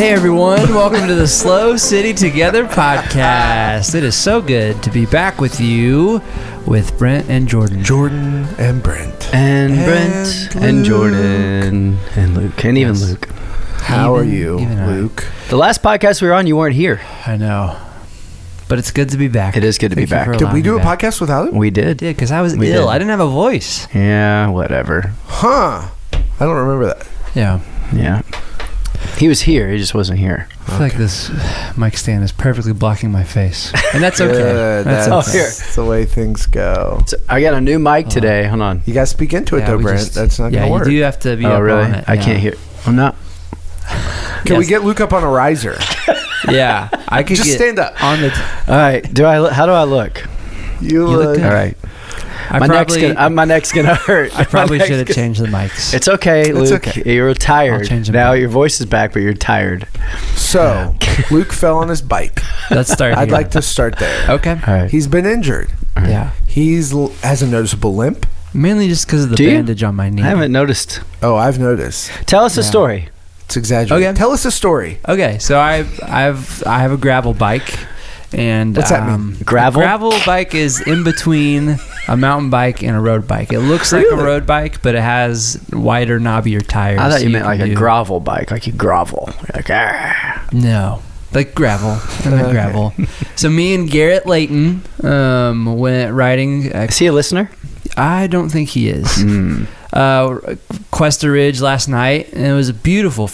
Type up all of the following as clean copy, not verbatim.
Hey everyone, welcome to the SLO City Together Podcast. It is so good to be back with you with Brent and Jordan. Jordan and Brent. And Brent and Jordan and Luke. And even Luke. How are you, Luke? The last podcast we were on, you weren't here. I know. But it's good to be back. It is good to be back. Did we do a podcast without him? We did. Yeah, because I was ill. I didn't have a voice. Yeah, whatever. Huh. I don't remember that. Yeah. He was here. He just wasn't here. I feel like this mic stand is perfectly blocking my face. And that's okay. Good. That's the way things go. So I got a new mic today. Hold on. You got to speak into it, though, Brent. That's not going to work. Yeah, you do have to be up really? on it. I can't hear. I'm not. Can we get Luke up on a riser? Yeah. I could just stand up. On the all right. How do I look? You look good. All right. My neck's gonna hurt. I probably should have changed the mics. It's okay, Luke. Okay. You're tired. Now your voice is back, but you're tired. So, Luke fell on his bike. Let's start I'd like to start there. Okay. All right. He's been injured. Right. Yeah. Has a noticeable limp. Mainly just because of the bandage on my knee. I haven't noticed. Oh, I've noticed. Tell us a story. It's exaggerated. Okay. Tell us a story. Okay, so I have a gravel bike, and what's that mean? Gravel? A gravel bike is in between a mountain bike and a road bike. It looks like a road bike, but it has wider, knobbier tires. I thought you meant like a gravel bike, like you grovel. Like, no, like gravel. Gravel. So me and Garrett Layton went riding. Is he a listener? I don't think he is. Cuesta Ridge last night, and it was a beautiful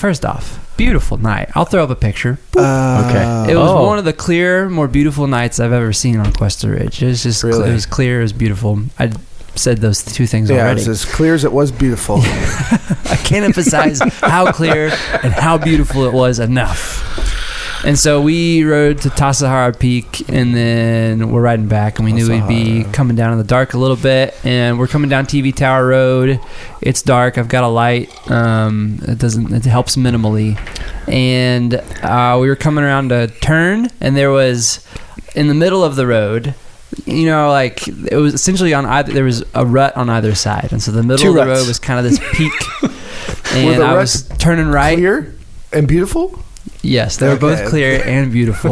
night. I'll throw up a picture. Okay. It was one of the more beautiful nights I've ever seen on Cuesta Ridge. It was just it was clear, it was beautiful. I said those two things already. Yeah, it was as clear as it was beautiful. I can't emphasize how clear and how beautiful it was enough. And so we rode to Tasahara Peak, and then we're riding back, and we knew we'd be coming down in the dark a little bit, and we're coming down TV Tower Road. It's dark. I've got a light. It helps minimally. And we were coming around a turn, and there was, in the middle of the road, like it was essentially there was a rut on either side. And so the middle of the road was kind of this peak. And I was turning right. Clear and beautiful? Yes, they were both clear and beautiful.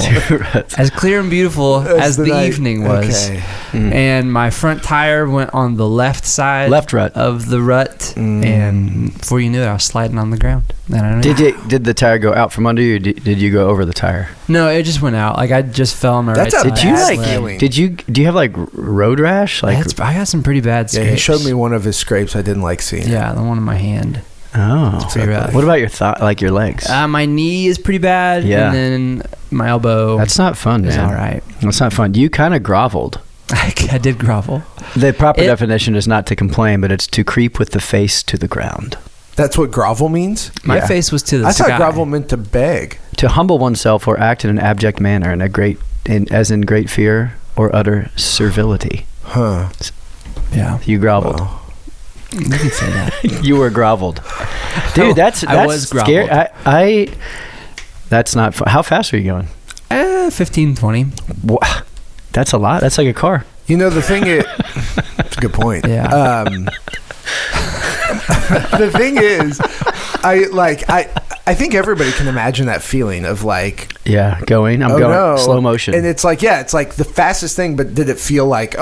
As clear and beautiful as the evening was. Okay. And my front tire went on the left side of the rut, and before you knew it, I was sliding on the ground. Did the tire go out from under you, or did you go over the tire? No, it just went out. Like I just fell on my right side. Do you have like road rash? Like I got some pretty bad scrapes. Yeah, he showed me one of his scrapes I didn't like seeing. Yeah, the one in my hand. Oh, what about your your legs? My knee is pretty bad. Yeah, and then my elbow. That's not fun, man. It's all right. That's not fun. You kind of groveled. I did grovel. The proper definition is not to complain, but it's to creep with the face to the ground. That's what grovel means? My face was to the sky. I thought grovel meant to beg. To humble oneself or act in an abject manner, as in great fear or utter servility. Huh. Yeah. You groveled. Well. You can say that. You were groveled. Dude, that's I was scary. groveled. That's not how fast are you going? 15, 20. That's a lot. That's like a car. The thing is, that's a good point. Yeah. The thing is, I think everybody can imagine that feeling of like, I'm going slow motion, and it's like the fastest thing. But did it feel like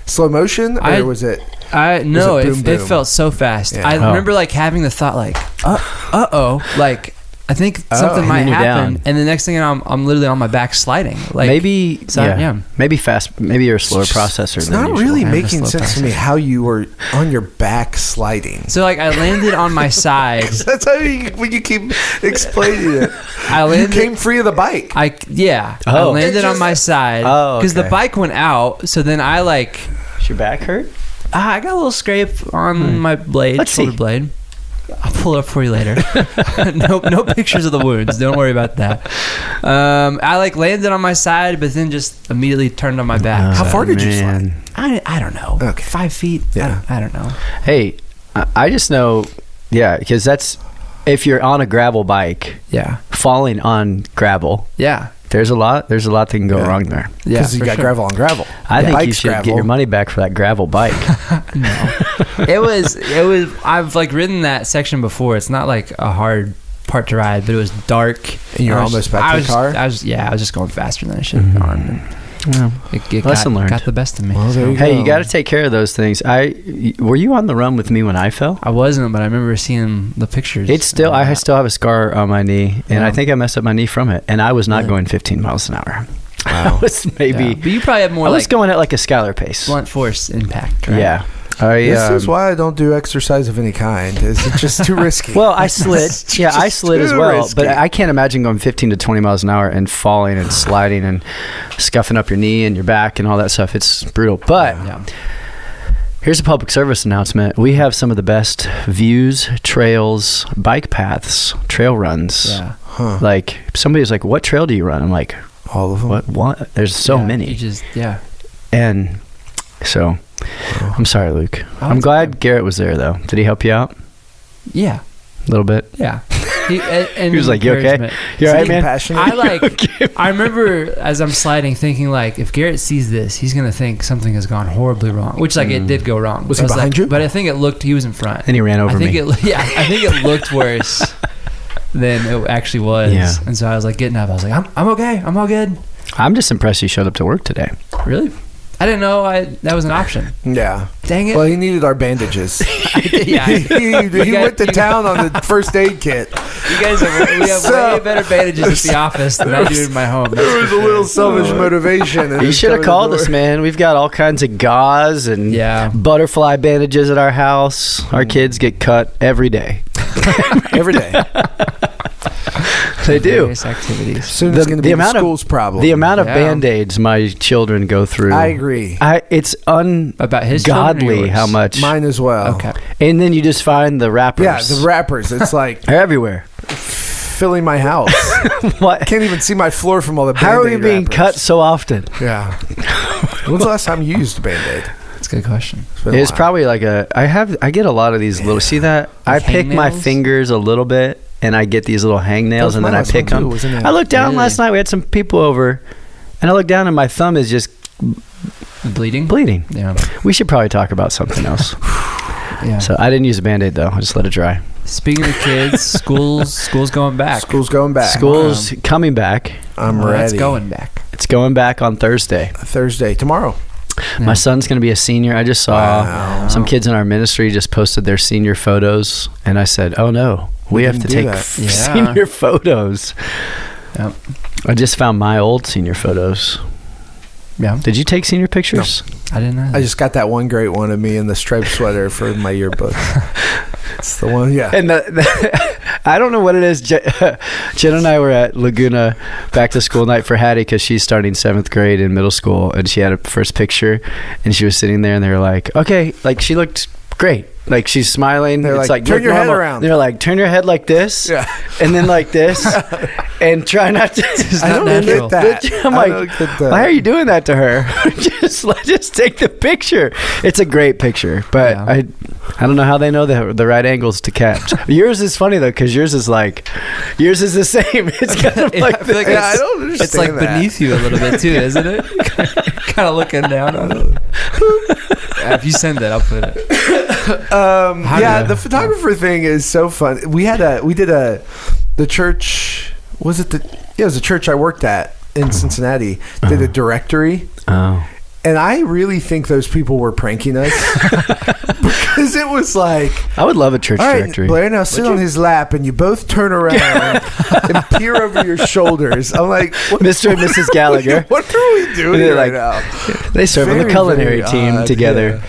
slow motion, or was it? No, it felt so fast. Yeah. I remember having the thought I think something might happen, and the next thing I'm literally on my back sliding. Maybe fast. Maybe you're a slower processor. It's not really making sense to me how you were on your back sliding. So I landed on my side. That's how you keep explaining it. You came free of the bike. I landed on my side because the bike went out. So then Does your back hurt? I got a little scrape on my shoulder blade. I'll pull it up for you later. No pictures of the wounds. Don't worry about that. I landed on my side, but then just immediately turned on my back. How far did you slide? I don't know. Okay. 5 feet. Yeah. I don't know. Hey, I just know. Yeah, because that's if you're on a gravel bike. Yeah. Falling on gravel. Yeah. There's a lot that can go wrong there. Yeah, because you got gravel on gravel. I think you should get your money back for that gravel bike. No, it was. I've ridden that section before. It's not a hard part to ride, but it was dark. And you're almost back to the car? I was just going faster than I should have gone. And Lesson learned. Got the best of me. Well, there you Hey, go. you got to take care of those things. Were you on the run with me when I fell? I wasn't, but I remember seeing the pictures. I still have a scar on my knee, and I think I messed up my knee from it. And I was not going 15 miles an hour. Wow. I was maybe. But you probably have more I was going at like a Skylar pace. blunt force impact. Right? Yeah. This is why I don't do exercise of any kind. It's just too risky. Well, I slid. Yeah, I slid as well. risky. But I can't imagine going 15 to 20 miles an hour and falling and sliding and scuffing up your knee and your back and all that stuff. It's brutal. But here's a public service announcement. We have some of the best views, trails, bike paths, trail runs. Yeah. Huh. Like, somebody's like, what trail do you run? I'm like, All of them? what? There's so many. And so, I'm sorry, Luke. I'm glad Garrett was there, though. Did he help you out? Yeah. A little bit? Yeah. And He was like, you okay? You all right, man? Passionate? I remember as I'm sliding thinking, like, if Garrett sees this, he's going to think something has gone horribly wrong, which, like, it did go wrong. Was he behind you? But I think he was in front. And he ran over me. I think it looked worse than it actually was. Yeah. And so I was like getting up. I was like, I'm okay. I'm all good. I'm just impressed you showed up to work today. Really? I didn't know that was an option. Yeah. Dang it. Well, he needed our bandages. Yeah. he went to town on the first aid kit. We have way better bandages at the office than I do in my home. There was a little selfish motivation. You should have called us, man. We've got all kinds of gauze and butterfly bandages at our house. Our kids get cut every day. Every day. They do. Various activities. Soon it's going to be the school's problem. The amount of Band-Aids my children go through. I agree. It's about his ungodly how much. Mine as well. Okay. And then you just find the wrappers. Yeah, the wrappers. It's like they're everywhere. Filling my house. What? I can't even see my floor from all the Band-Aid How are we being wrappers. cut so often? Yeah. When's the last time you used a Band-Aid? That's a good question. It's probably like I get a lot of these little. See that? I pick my fingers a little bit, and I get these little hangnails, and then I pick them. I looked down last night. We had some people over, and I looked down, and my thumb is just bleeding. Yeah. We should probably talk about something else. Yeah. So I didn't use a Band-Aid though. I just let it dry. Speaking of kids, school's going back. School's going back. School's coming back. I'm ready. It's going back. It's going back on Thursday. Tomorrow. My son's going to be a senior. I just saw some kids in our ministry just posted their senior photos, and I said, "Oh no, we have to take senior photos." Yep. I just found my old senior photos. Yeah. Did you take senior pictures? No. I didn't know. I just got that one great one of me in the striped sweater for my yearbook. It's the one, yeah. And I don't know what it is. Jen and I were at Laguna back to school night for Hattie because she's starting 7th grade in middle school, and she had a first picture, and she was sitting there, and they were like, "Okay," like she looked great. Like she's smiling. They're it's like, turn your head around. They're like, turn your head like this, and then like this, and try not to. I don't get that. I'm like, why are you doing that to her? just take the picture. It's a great picture, but I don't know how they know the right angles to catch. Yours is funny though, because yours is the same. It's kind of like I feel like I don't understand. It's like that. beneath you a little bit too, isn't it? Kind of looking down on it. If you send it, I'll put it. The photographer thing is so fun. We did the church. Was it it was a church I worked at in Cincinnati. Did a directory. Oh. And I really think those people were pranking us because it was like, I would love a church all right, directory. Blair, now sit on his lap and you both turn around and peer over your shoulders. I'm like, Mr. and Mrs. Gallagher. What are we doing right now? They serve on the culinary team together.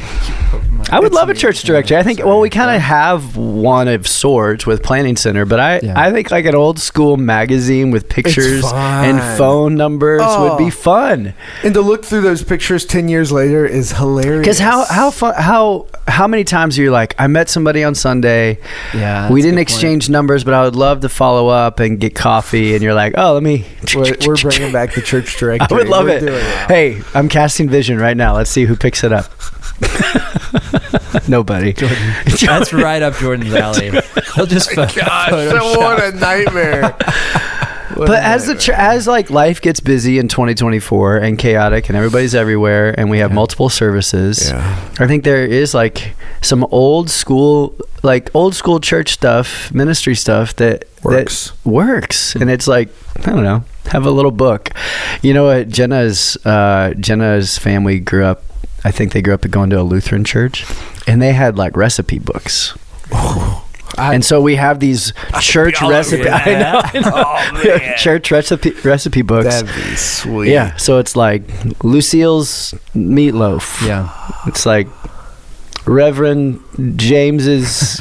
I would love a church directory. I think, we kind of have one of sorts with Planning Center, but I think like an old school magazine with pictures and phone numbers would be fun. And to look through those pictures 10 years later is hilarious. Because how many times are you like, I met somebody on Sunday. Yeah. We didn't exchange numbers, but I would love to follow up and get coffee. And you're like, oh, let me. We're bringing back the church directory. I would love it. Hey, I'm casting vision right now. Let's see who picks it up. Nobody. Jordan. That's right up Jordan's alley. He'll just Gosh, what a nightmare. But as like life gets busy in 2024 and chaotic and everybody's everywhere and we have multiple services, I think there is like some old school church stuff, ministry stuff that works. And it's like, I don't know, have a little book. You know what? Jenna's family grew up, I think they grew up going to a Lutheran church, and they had like recipe books. And so we have these church recipe. I know. Oh, church recipe books. That'd be sweet. Yeah. So it's like Lucille's meatloaf. Yeah. It's like Reverend James's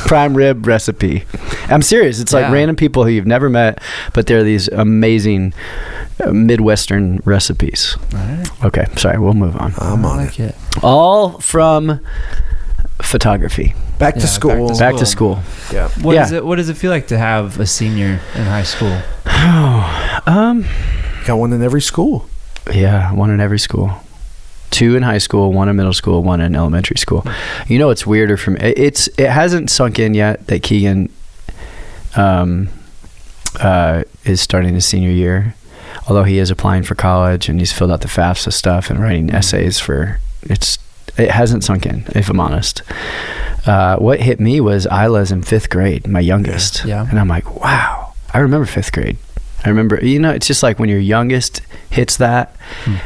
prime rib recipe. I'm serious. It's like random people who you've never met, but they're these amazing Midwestern recipes. All right. Okay. Sorry. We'll move on. I'm on it. All from photography. Back to school. Back to school. Yeah. What does it feel like to have a senior in high school? Got one in every school. Yeah, one in every school. 2 in high school, 1 in middle school, 1 in elementary school. You know, it's weirder for me. It hasn't sunk in yet that Keegan is starting his senior year, although he is applying for college and he's filled out the FAFSA stuff and writing essays for it hasn't sunk in, if I'm honest. What hit me was Isla's in 5th grade, my youngest. Yeah. And I'm like, wow, I remember 5th grade. I remember, you know, it's just like when your youngest hits that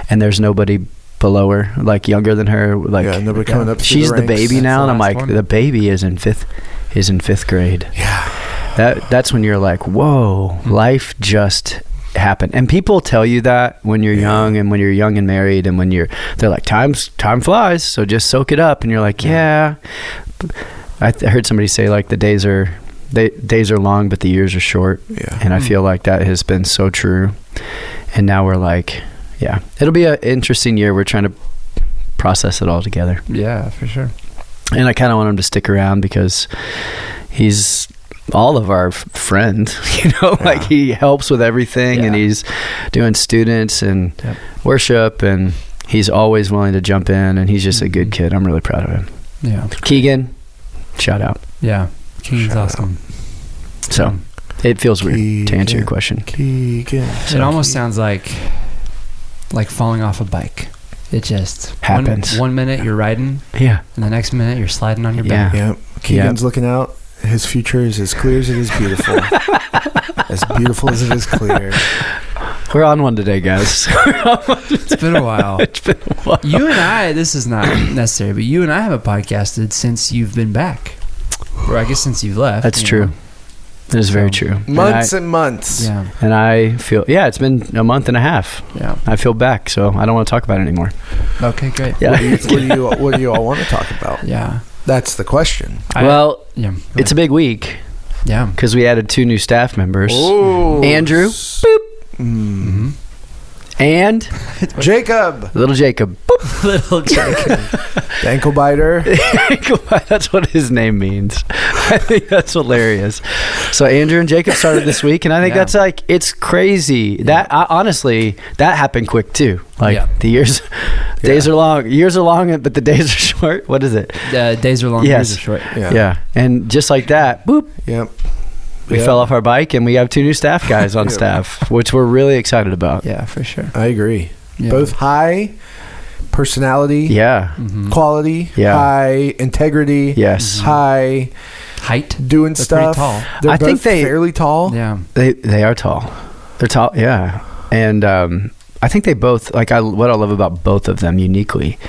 and there's nobody below her, like younger than her, like nobody coming up. She's the baby now, and I'm like, one. the baby is in 5th grade. Yeah. That's when you're like, whoa, life just happened. And people tell you that when you're young and when you're young and married and when they're like, time flies, so just soak it up. And you're like, yeah. I heard somebody say like the days are long, but the years are short. Yeah. And I feel like that has been so true. And now we're like, it'll be an interesting year. We're trying to process it all together. Yeah, for sure. And I kind of want him to stick around because he's all of our friend, you know, like he helps with everything and he's doing students and worship and he's always willing to jump in and he's just a good kid. I'm really proud of him. Yeah. Keegan, shout out. Yeah. Keegan's awesome. So it feels weird to answer your question. Keegan. It almost sounds like falling off a bike. It just happens. One minute you're riding. Yeah. And the next minute you're sliding on your back. Yeah. Keegan's looking out. His future is as clear as it is beautiful. As beautiful as it is clear. We're on one today, guys. It's been a while. You and I, this is not necessary, but you and I haven't podcasted since you've been back. Or I guess since you've left. That's true. It is very true. Months and months. Yeah. And I feel, it's been a month and a half. Yeah. I feel back, so I don't want to talk about it anymore. Okay, great. Yeah. What do you all want to talk about? Yeah. That's the question. It's a big week. Yeah. Because we added 2 new staff members. Ooh. Andrew. Boop. Mm-hmm. And Jacob. Little Jacob. Little Jacob. The ankle biter. That's what his name means. I think that's hilarious. So Andrew and Jacob started this week, and I think that's like, it's crazy. That honestly, that happened quick too. Like the years are long. Years are long, but the days are short. What is it? Days are long, years are short. Yeah. And just like that, boop. Yep. We fell off our bike, and we have 2 new staff guys on staff, which we're really excited about. Yeah, for sure. I agree. Yeah. Both high personality, quality, high integrity, high height, doing stuff. Tall. I think they fairly tall. Yeah, they are tall. They're tall. Yeah, and I think they both what I love about both of them uniquely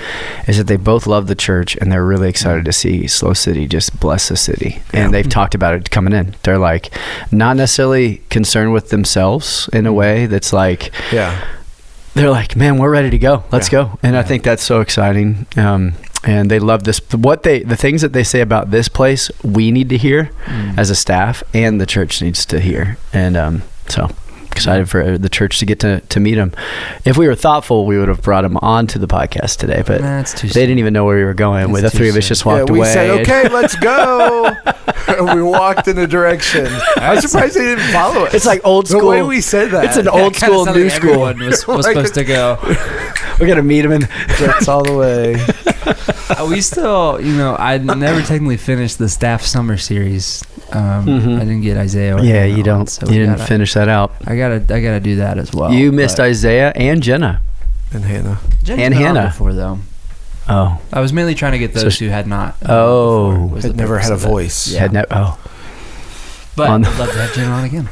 is that they both love the church and they're really excited to see SLO City just bless the city. And they've talked about it coming in. They're like not necessarily concerned with themselves in a way that's like, they're like, man, we're ready to go. Let's go. And I think that's so exciting. And they love this. The things that they say about this place, we need to hear as a staff, and the church needs to hear. And so excited for the church to get to meet him. If we were thoughtful, we would have brought him onto the podcast today, but they didn't even know where we were going. The 3 of us just walked away. We said, okay, let's go. And we walked in a direction. I'm surprised they didn't follow us. It's like old school. The way we said that. It's an old school, new school. Everyone was supposed to go. We're going to meet him in. That's all the way. We still, I never technically finished the staff summer series. I didn't get Isaiah. Yeah, you don't. So you didn't finish that out. I gotta do that as well. You missed Isaiah and Jenna. And Hannah. Jenna's been on before, though. Oh. I was mainly trying to get those who had not. Had never had a voice. Yeah. But I'd love to have Jenna on again.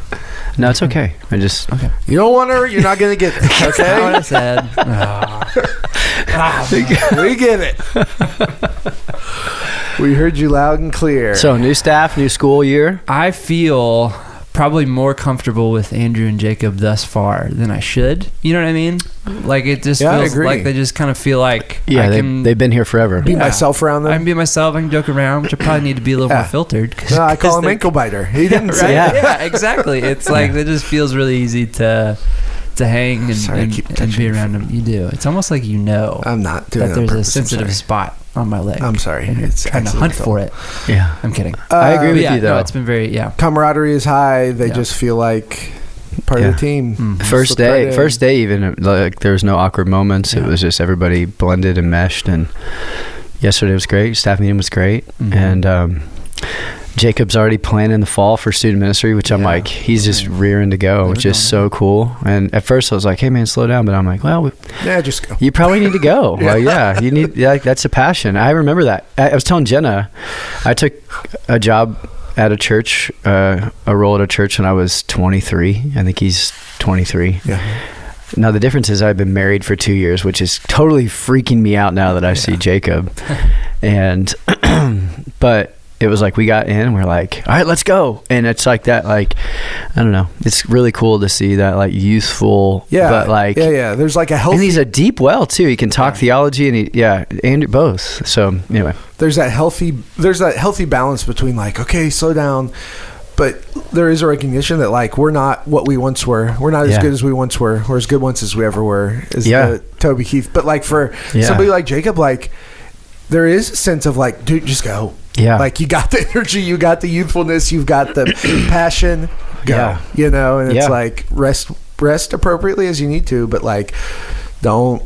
No, it's okay. Okay. You don't want her, you're not going to get it. Okay? That's what I said. We get it. We heard you loud and clear. So, new staff, new school year. I feel probably more comfortable with Andrew and Jacob thus far than I should. You know what I mean? Like, it just feels like they just kind of feel like they've been here forever. Be myself around them. I can be myself. I can joke around, which I probably need to be a little more filtered. No, I call him ankle biter. He didn't say right? Yeah, exactly. It's like it just feels really easy to hang and be around them. You do. It's almost like I'm not doing that. There's a sensitive spot on my leg. I'm sorry. And it's trying to hunt for it. Yeah, I'm kidding. I agree with you though. No, it's been very camaraderie is high. They just feel like part of the team. Mm-hmm. First day, even like there was no awkward moments. It was just everybody blended and meshed. And yesterday was great. Staff meeting was great. And Jacob's already planning the fall for student ministry, which I'm like, he's just rearing to go, which is so cool. And at first I was like, hey man, slow down. But I'm like, well, just go. You probably need to go. You need, that's a passion. I remember that. I was telling Jenna, I took a job at a church, a role at a church when I was 23. I think he's 23. Yeah. Now the difference is I've been married for 2 years, which is totally freaking me out now that I see Jacob. And, but it was like we got in and we're like, all right, let's go. And it's like that, like, I don't know. It's really cool to see that like youthful, but like, there's like a healthy, and he's a deep well too. He can talk theology and both. So anyway, there's that healthy balance between like, okay, slow down. But there is a recognition that like we're not what we once were. We're not as good as we once were. We're as good once as we ever were. Toby Keith. But like for somebody like Jacob, like there is a sense of like, dude, just go. Yeah. Like you got the energy, you got the youthfulness, you've got the passion. Go. Yeah. You know, and it's like rest appropriately as you need to, but like don't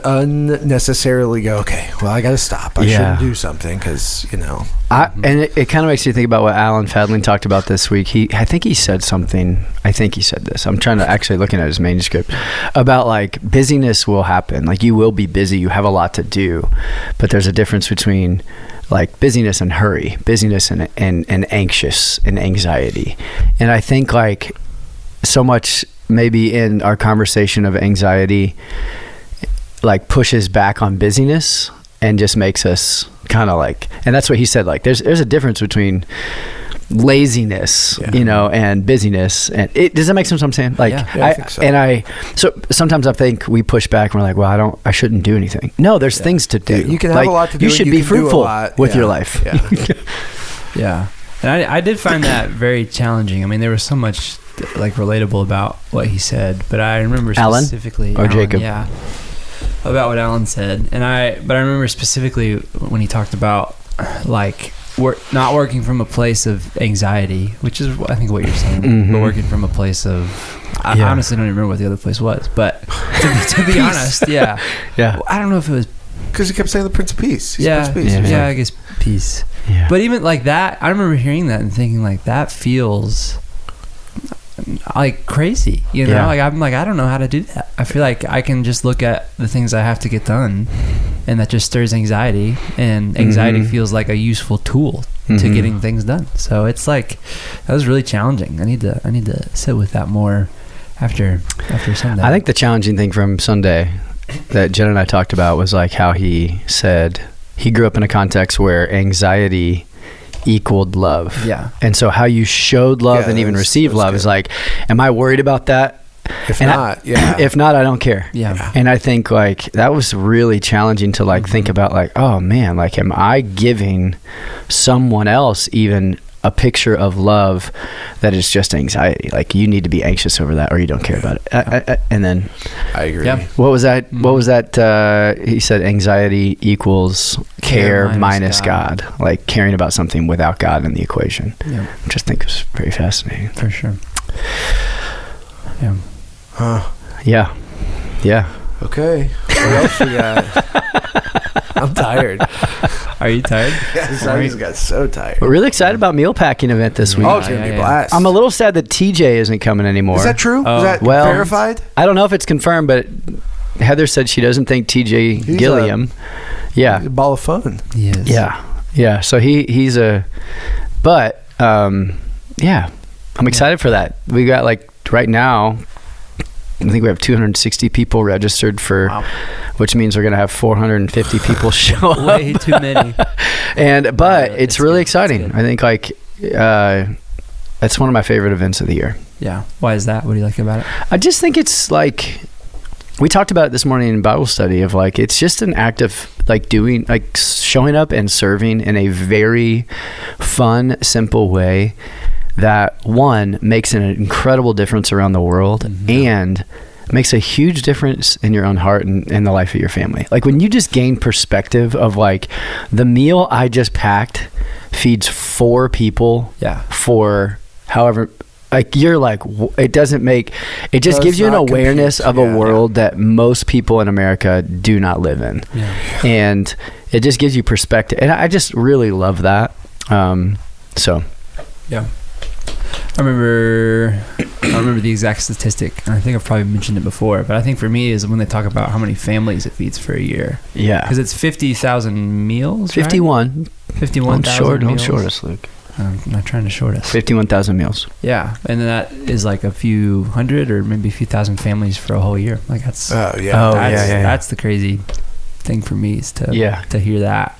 unnecessarily go, okay, well, I got to stop. I shouldn't do something because, you know. And it kind of makes you think about what Alan Fadling talked about this week. I think he said this. I'm trying to actually looking at his manuscript about like busyness will happen. Like you will be busy. You have a lot to do, but there's a difference between like busyness and hurry, busyness and anxious and anxiety. And I think like so much maybe in our conversation of anxiety like pushes back on busyness and just makes us kind of like, and that's what he said, like there's a difference between laziness, you know, and busyness. And does that make sense what I'm saying? Like I think so. So sometimes I think we push back and we're like, well, I shouldn't do anything. No, there's things to do. You can have a lot to do. You should be fruitful with your life. Yeah. And I did find that very challenging. I mean, there was so much like relatable about what he said, but I remember specifically Alan, Jacob, about what Alan said, but I remember specifically when he talked about like not working from a place of anxiety, which is I think what you're saying, but working from a place of I honestly don't even remember what the other place was, but to be honest, I don't know if it was because he kept saying the Prince of Peace. I guess peace. Yeah. But even like that, I remember hearing that and thinking like that feels like crazy, you know. Like I'm like I don't know how to do that. I feel like I can just look at the things I have to get done, and that just stirs anxiety, and anxiety feels like a useful tool to getting things done. So it's like that was really challenging. I need to sit with that more after Sunday. I think the challenging thing from Sunday that Jen and I talked about was like how he said he grew up in a context where anxiety equaled love. Yeah. And so how you showed love and even received love is like, am I worried about that? If not, If not, I don't care. Yeah. And I think like that was really challenging to like think about like, oh man, like am I giving someone else even a picture of love that is just anxiety? Like you need to be anxious over that or you don't care about it. And then I agree. Yeah. What was that? What was that? He said anxiety equals care minus God. Like caring about something without God in the equation, which I think is very fascinating. For sure. Yeah. Yeah. Okay. What else we got? I'm tired. Are you tired? Yes, I just got so tired. We're really excited about meal packing event this week. Oh, it's going to be a blast. I'm a little sad that TJ isn't coming anymore. Is that true? Is that verified? I don't know if it's confirmed, but Heather said she doesn't think TJ Gilliam. He's a ball of fun. Yes. Yeah. So he's but I'm excited for that. We got like right now, I think we have 260 people registered for, which means we're going to have 450 people show up. Way too many. But it's really exciting. I think like it's one of my favorite events of the year. Yeah. Why is that? What do you like about it? I just think it's like, we talked about it this morning in Bible study of like, it's just an act of like doing, like showing up and serving in a very fun, simple way that one makes an incredible difference around the world and makes a huge difference in your own heart and in the life of your family. Like when you just gain perspective of like the meal I just packed feeds 4 people for however, like you're like, it just gives you an awareness of a world that most people in America do not live in. And it just gives you perspective. And I just really love that. I remember the exact statistic, and I think I've probably mentioned it before, but I think for me is when they talk about how many families it feeds for a year. Yeah. Because it's 50,000 meals, 51. Right? 51,000 Don't short us, Luke. I'm not trying to short us. 51,000 meals. Yeah. And then that is like a few hundred or maybe a few thousand families for a whole year. Like that's... That's the crazy thing for me is to hear that.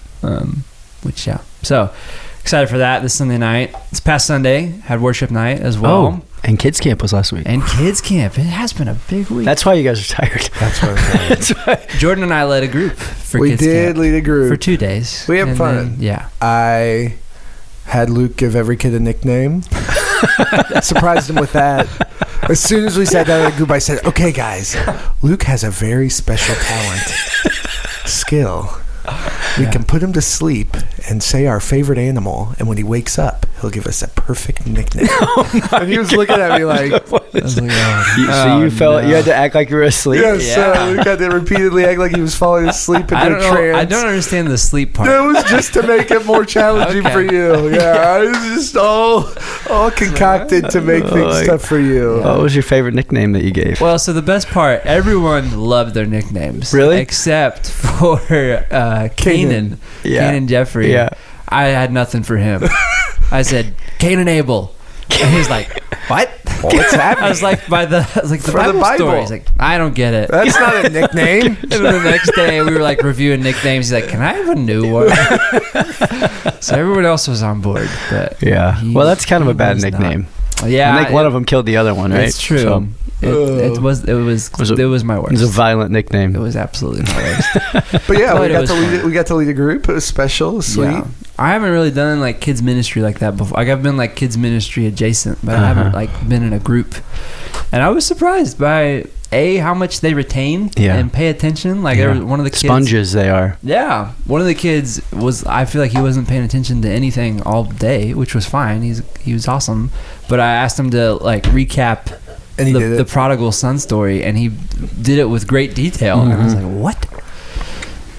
So... excited for that this Sunday night. This past Sunday had worship night as well. Oh, and kids camp was last week. And kids camp. It has been a big week. That's why you guys are tired. That's what I'm saying. Jordan and I led a group for kids camp. We did lead a group. For 2 days. We had fun. I had Luke give every kid a nickname. Surprised him with that. As soon as we sat down in the group, I said, okay, guys, Luke has a very special talent, skill. We can put him to sleep and say our favorite animal, and when he wakes up, he'll give us a perfect nickname. And he was looking at me like, you had to act like you were asleep? So we got to repeatedly act like he was falling asleep into a trance. I don't understand the sleep part. It was just to make it more challenging for you. Yeah, it was just all concocted to make things tough for you. What was your favorite nickname that you gave? Well, so the best part, everyone loved their nicknames. Really? Except for Kanan. Kanan Jeffrey. Yeah. I had nothing for him. I said, Kanan Abel. And he was like, what? What's happening? I was like, the Bible story. He's like, I don't get it. That's not a nickname. And then the next day, we were like reviewing nicknames. He's like, can I have a new one? So everyone else was on board. But well, that's kind of a bad nickname. Yeah. I think one of them killed the other one, right? It's true. So, it was my worst. It was a violent nickname. It was absolutely my worst. But we got to lead a group. It was special, sweet. Yeah. I haven't really done like kids ministry like that before. Like I've been like kids ministry adjacent, but I haven't like been in a group. And I was surprised by how much they retain and pay attention. Like there was one of the kids, sponges they are. Yeah, one of the kids I feel like he wasn't paying attention to anything all day, which was fine. He was awesome, but I asked him to like recap the prodigal son story, and he did it with great detail. And I was like, what?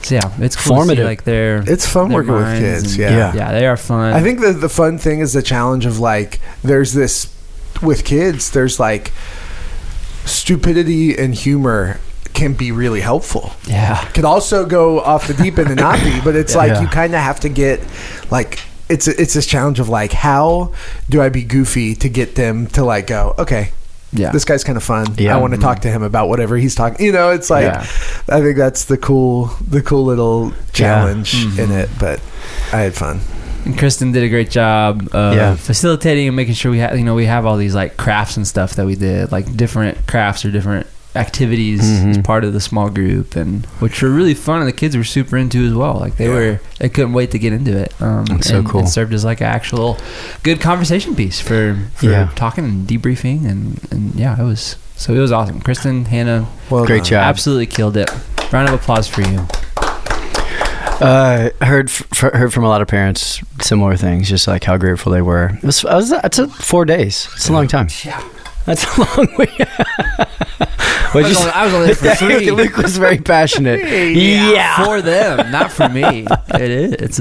So it's cool formative. To see, like it's fun working with kids. Yeah, they are fun. I think the fun thing is the challenge of like there's this with kids. There's like stupidity and humor can be really helpful. Yeah, could also go off the deep end and not be. But it's like you kind of have to get like it's this challenge of like how do I be goofy to get them to like go okay. Yeah, this guy's kind of fun. Yeah. I want to talk to him about whatever he's talking. You know, it's like I think that's the cool little challenge in it. But I had fun. And Kristen did a great job of facilitating and making sure we have all these like crafts and stuff that we did, like different crafts or different activities as part of the small group, and which were really fun, and the kids were super into as well. Like they couldn't wait to get into it. That's so cool. It served as like an actual good conversation piece for talking and debriefing, and it was awesome. Kristen, Hannah, great job, absolutely killed it. Round of applause for you. Heard from a lot of parents similar things, just like how grateful they were. It's 4 days. It's a long time. Yeah. That's how long we. I was only there for 3. Luke was very passionate. Yeah. For them, not for me. It is. It's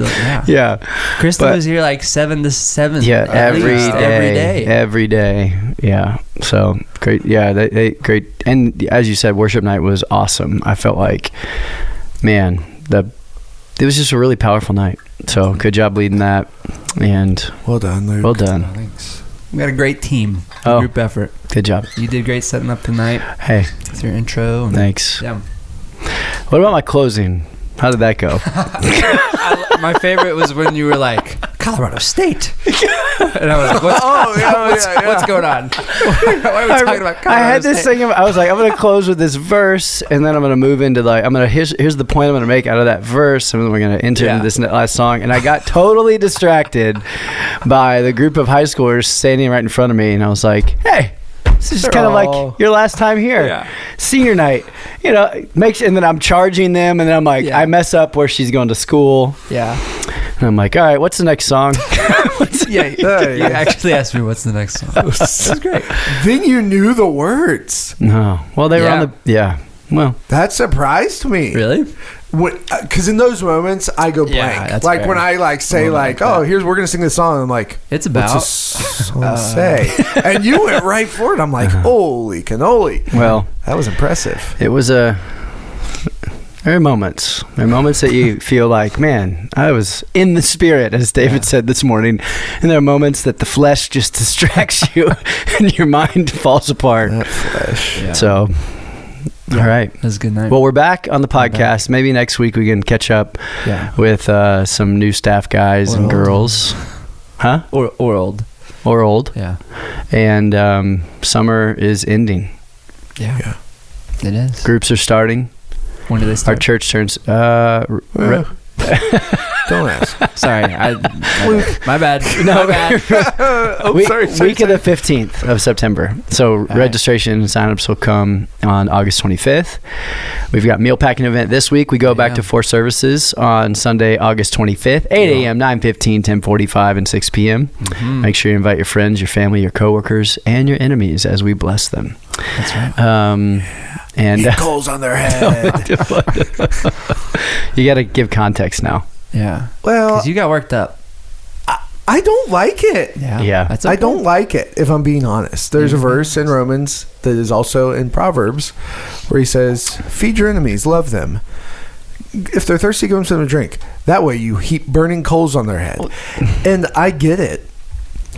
yeah. Kristen was here like 7 to 7. Yeah, every day. Yeah. So great. Yeah, they great. And as you said, worship night was awesome. I felt like, man, it was just a really powerful night. So good job leading that. And well done, Luke. Well done. Oh, thanks. We got a great team. Group effort. Good job. You did great setting up tonight. Hey. With your intro. Thanks. Yeah. What about my closing? How did that go? My favorite was when you were like, Colorado State. And I was like, what's going on? Why are we talking about Colorado State? I had this thing. I was like, I'm going to close with this verse, and then I'm going to move into like, here's the point I'm going to make out of that verse, and then we're going to enter into this last song. And I got totally distracted by the group of high schoolers standing right in front of me, and I was like, hey, this is kind of like your last time here. Senior night, and then I'm charging them, and then I'm like, I mess up where she's going to school. Yeah. And I'm like, all right, what's the next song? You actually asked me what's the next song. That's great. Then you knew the words. No. Well, they were on the, well. That surprised me. Really? Because in those moments, I go blank. Like fair. When I say we're going to sing this song. I'm like, it's about. What's this song say? And you went right for it. I'm like, holy cannoli. Well. That was impressive. It was there are moments that you feel like, man, I was in the spirit, as David said this morning. And there are moments that the flesh just distracts you and your mind falls apart. That flesh. Yeah. So, all right. That was a good night. Well, we're back on the podcast. Maybe next week we can catch up with some new staff guys and girls. Huh? Or old. Or old. Yeah. And summer is ending. Yeah. It is. Groups are starting. When do they start? Our church turns. Don't ask. Sorry, my bad. No, my bad. Week of the 15th of September. So registration and signups will come on August 25th. We've got meal packing event this week. We go back to 4 services on Sunday, August 25th, 8 a.m., 9:15, 10:45, and 6 p.m. Mm-hmm. Make sure you invite your friends, your family, your coworkers, and your enemies as we bless them. That's right. And coals on their head. You got to give context now. Yeah. Well, because you got worked up. I don't like it. Yeah. That's okay. I don't like it, if I'm being honest. There's a verse in Romans that is also in Proverbs where he says, feed your enemies, love them. If they're thirsty, give them something to drink. That way you heap burning coals on their head. And I get it.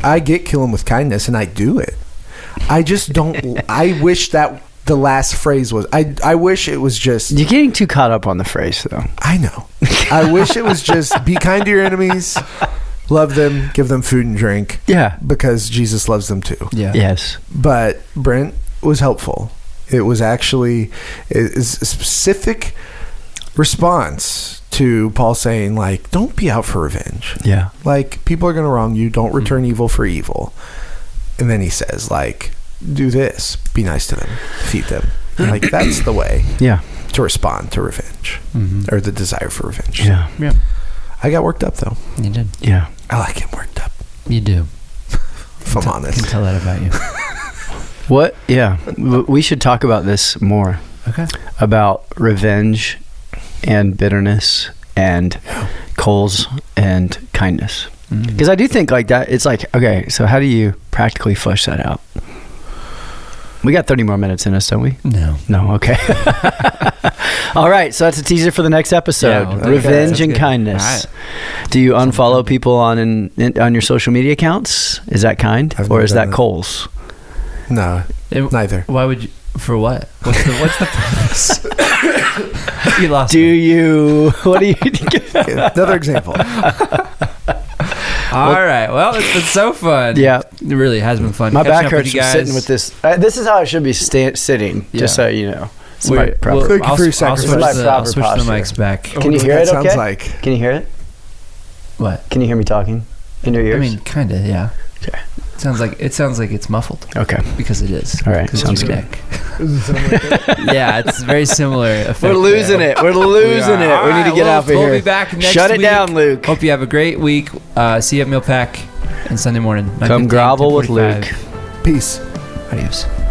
I get kill them with kindness, and I do it. I just don't. I wish that the last phrase was. I wish it was just. You're getting too caught up on the phrase, though. I know. I wish it was just be kind to your enemies, love them, give them food and drink. Yeah. Because Jesus loves them too. Yeah. Yes. But Brent was helpful. It was actually a specific response to Paul saying, like, don't be out for revenge. Yeah. Like, people are going to wrong you. Don't return evil for evil. And then he says, like, do this. Be nice to them. Feed them. Like, that's the way to respond to revenge or the desire for revenge. Yeah. I got worked up, though. You did. Yeah. I like getting worked up. You do. If I'm honest. I can tell that about you. What? Yeah. We should talk about this more. Okay. About revenge and bitterness and coals and kindness. Because I do think like that. It's like, okay, so how do you practically flesh that out? We got 30 more minutes in us, don't we? No. Okay. All right. So that's a teaser for the next episode. Yeah, revenge and kindness. Right. Do you unfollow people on your social media accounts? Is that kind, or is that coals? No, neither. Why would you? For what? What's the purpose? You lost. What do you? Another example. All right. Well, it's been so fun. Yeah. It really has been fun. My back hurts from sitting with this. This is how I should be sitting, just so you know. I'll switch the mics back. Can you hear it okay? Like. Can you hear it? What? Can you hear me talking in your ears? I mean, kind of, yeah. Okay. It sounds like it's muffled. Okay. Because it is. All right. Sounds good. Yeah, it's very similar. We're losing it. We need to get out of here. We'll be back next week. Shut it down, Luke. Hope you have a great week. See you at Meal Pack and Sunday morning. Come grovel with Luke. Peace. Adios.